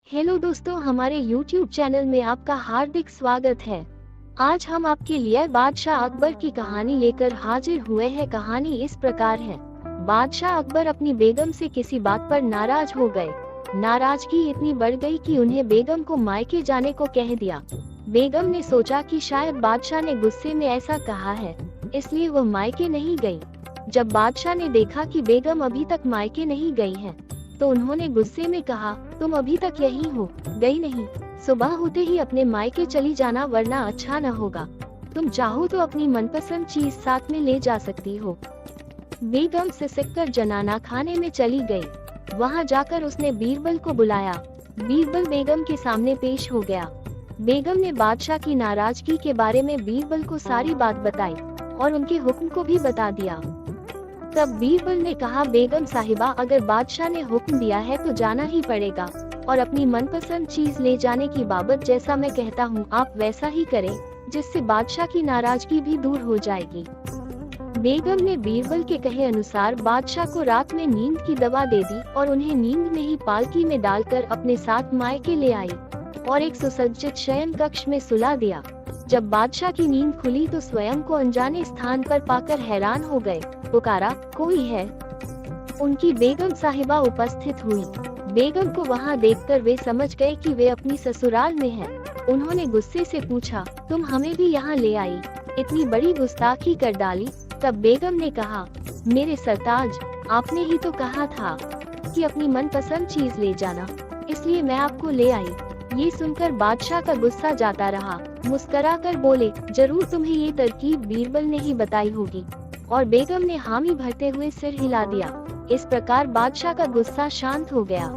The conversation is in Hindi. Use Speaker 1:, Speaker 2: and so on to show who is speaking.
Speaker 1: हेलो दोस्तों, हमारे YouTube चैनल में आपका हार्दिक स्वागत है। आज हम आपके लिए बादशाह अकबर की कहानी लेकर हाजिर हुए हैं। कहानी इस प्रकार है। बादशाह अकबर अपनी बेगम से किसी बात पर नाराज हो गए। नाराजगी इतनी बढ़ गई कि उन्हें बेगम को मायके जाने को कह दिया। बेगम ने सोचा कि शायद बादशाह ने गुस्से में ऐसा कहा है, इसलिए वो मायके नहीं गई। जब बादशाह ने देखा कि बेगम अभी तक मायके नहीं गई है, तो उन्होंने गुस्से में कहा, तुम अभी तक यहीं हो, गई नहीं। सुबह होते ही अपने मायके चली जाना, वरना अच्छा न होगा। तुम चाहो तो अपनी मनपसंद चीज साथ में ले जा सकती हो। बेगम सिसककर जनाना खाने में चली गई। वहां जाकर उसने बीरबल को बुलाया। बीरबल बेगम के सामने पेश हो गया। बेगम ने बादशाह की नाराजगी के बारे में बीरबल को सारी बात बताई और उनके हुक्म को भी बता दिया। तब बीरबल ने कहा, बेगम साहिबा, अगर बादशाह ने हुक्म दिया है तो जाना ही पड़ेगा, और अपनी मनपसंद चीज ले जाने की बाबत जैसा मैं कहता हूँ आप वैसा ही करें, जिससे बादशाह की नाराजगी भी दूर हो जाएगी। बेगम ने बीरबल के कहे अनुसार बादशाह को रात में नींद की दवा दे दी और उन्हें नींद में ही पालकी में डालकर अपने साथ मायके ले आई और एक सुसज्जित शयन कक्ष में सुला दिया। जब बादशाह की नींद खुली तो स्वयं को अनजाने स्थान पर पाकर हैरान हो गए। पुकारा, कोई है? उनकी बेगम साहिबा उपस्थित हुई। बेगम को वहां देखकर वे समझ गए कि वे अपनी ससुराल में हैं। उन्होंने गुस्से से पूछा, तुम हमें भी यहाँ ले आई, इतनी बड़ी गुस्ताखी कर डाली। तब बेगम ने कहा, मेरे सरताज, आपने ही तो कहा था कि अपनी मनपसंद चीज ले जाना, इसलिए मैं आपको ले आई। ये सुनकर बादशाह का गुस्सा जाता रहा। मुस्कुराकर बोले, जरूर तुम्हें ये तरकीब बीरबल ने ही बताई होगी। और बेगम ने हामी भरते हुए सिर हिला दिया। इस प्रकार बादशाह का गुस्सा शांत हो गया।